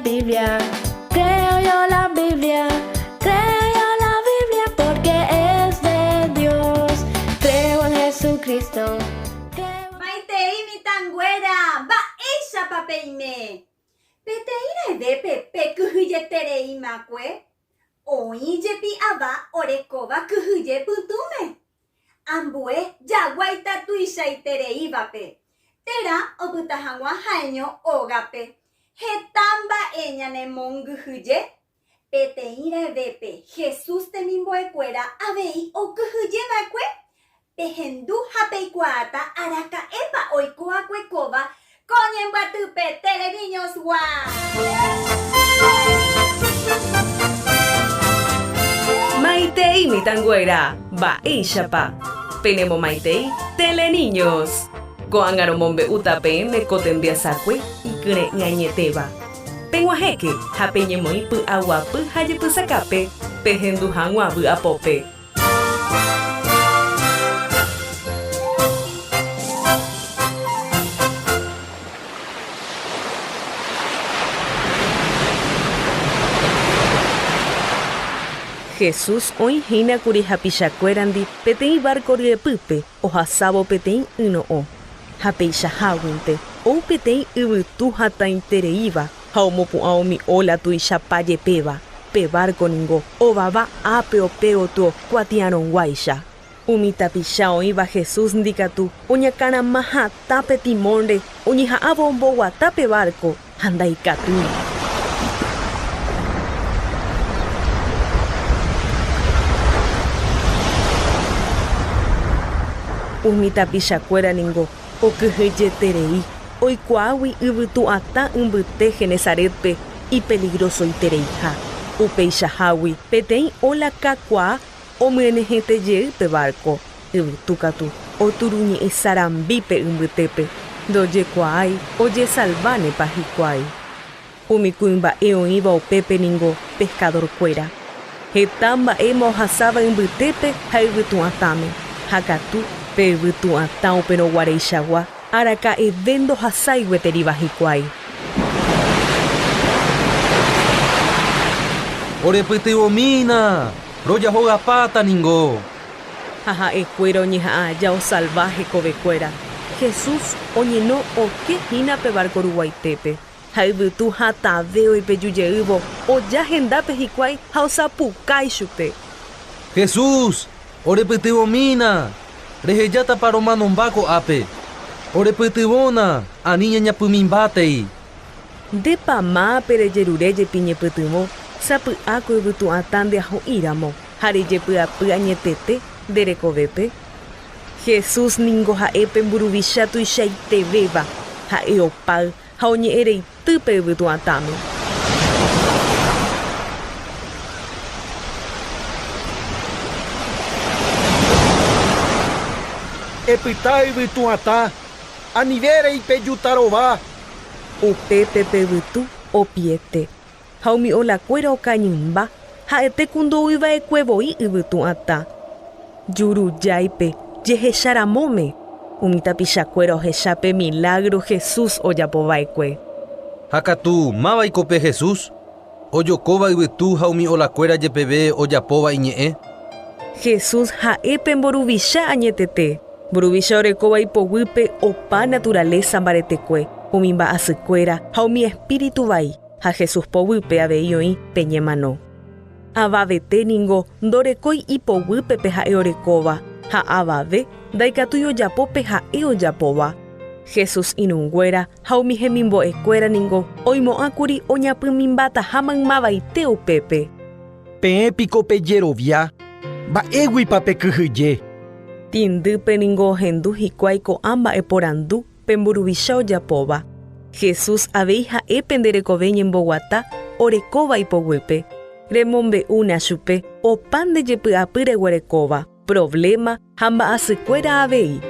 Biblia. Creo yo la Biblia. Creo yo la Biblia porque es de Dios. Creo en Jesucristo. Maitei mi tanguera, va ella papeime. Peteira de pepe kuhuyeterei makwe. Oye pi ava orekova kuhuye putume. Ambue yaguaita tuisha iterei vape. Tera obutahangwa haño ogape. Hetamba eñane monguhuye. Peteira vepe Jesús te mimboecuera abei o kuhuye vakwe. Pehendu hapeikuata araka epa oikoa cuecova. Coñembatupe teleniños gua. Maitei mi tanguera, va ishapa. Penemo maitei, teleniños. Goangaromombe utape me cotembia sacue y cre ñañeteba. Penguajeque, japeñemoi pu aguapu hayepu sacape, pejendu hanguabu apope. Jesús hoy hina kuri hapishakuerandi petei barco de pupe o hasabo petei uno o. Hapeisha hawinte o petei ubutu hata intereiva. Haumopu aomi ola tuisha paye peba. Pe barco ningo o baba ape o peo tu cuatiaron guaisha. Umita pishao iba Jesús ndikatu. Uñakana maha tape timonde. Uñiha abombo guatape barco. Handaikatu. Umita pishakuera ningo, o kuhuyeterei, oikuawi ubutu ata umbute Genesaretpe, y peligroso itereija. Upeishahawi, petei ola kakua, o muenejete yeupe barco, ubutukatu, o turuñi esarambipe umbutepe, doye kuai, oye salvane pajikuai. Umikuimba eoiba o pepe ningo, pescador cuera. Hetamba emo hasaba umbutepe, haibutu atame, hakatu. Pebutu atao pero guareishagua, araka evendo hasai weteriba hikuai. Orepete omina, roya hoga pata ningo. Jaja ecuero ñiha ya o salvaje cobecuera. Jesús oñeno o que hina pe barco uruguaitepe. Haibutu hata veo y peyuyeubo, o ya gendape hikuai hausapukai chupe. Jesús, orepete omina. Rejeyata para manombako ape. Orepetibona, a niña ñapumimbatei. De pama pereyerureye piñepetimo, sapu ako ebutu atande ajo iramo, hareyepu apu añetete, derekovepe. Jesús ningo haepe mburuvisha tuishaiteveva, haeopal, haoñe ereitupe ebutu atame. Epitai vituata, anivere y peyutarova. O pepe pebutu o piete. Haumi o la cuero cañumba, haete kundo iba e cuevoi ibutu ata. Yuru yaipe, yehe sharamome. Umita pishacuero jeshape milagro Jesús o yapovaikue. Hakatu, mava ikope Jesús. Oyokoba ibutu haumi o la cuera yepebe o yapova iñe. Jesús haepe mboruvisha añetete. Boruvisha orekoba ipoguipe opa naturaleza baretekue. Umimba asicuera, haumi espíritu vai. Ha Jesús poguipe aveioi peñemano. Abavete ningo, dorekoi ipoguipe peja eorekoba. Ha abave, daikatuyo yapo peja eoyapova. Jesús inunguera, haumi hemimbo ecuera ningo, oimo akuri oñapimimbata hamanmabaiteo pepe. Peépico peyerovia, ba egui pape kuhuye. Tindupe ningo hendu hikuaiko amba eporandu, pemburuvisha oyapova. Jesús abeija ependerekoveña en Bogotá, orekoba ipoguipe. Remombe una chupe, o pan de yepyapyre guerekova. Problema, hamba asicuera abei.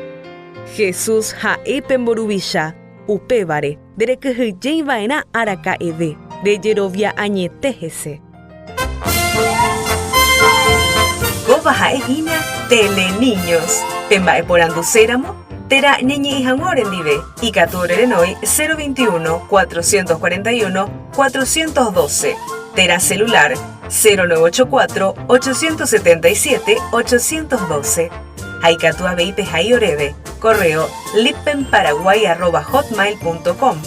Jesús haepe mboruvisha, upevare, derekyhyjei vaera araka eve, rejerovia añetehese. Kóva ha'ehína Teleniños, pemba'eporanduséramo, Tera ñeñi y hangoren dive. Y catureren hoy 021 441 412. Tera celular 0984 877 812. Haikatua Beipe Orebe. Correo lippenparaguay@hotmail.com.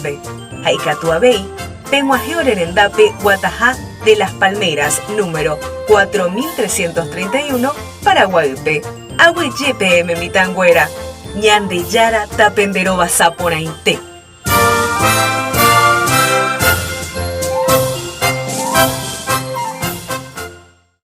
Haikatua Bei. Penguajeoren en Dape, Guatajá de las Palmeras, número 4331, Paraguaype. Agüe YPM Mitangüera. Ñande Yara Tapenderoba Saponainte.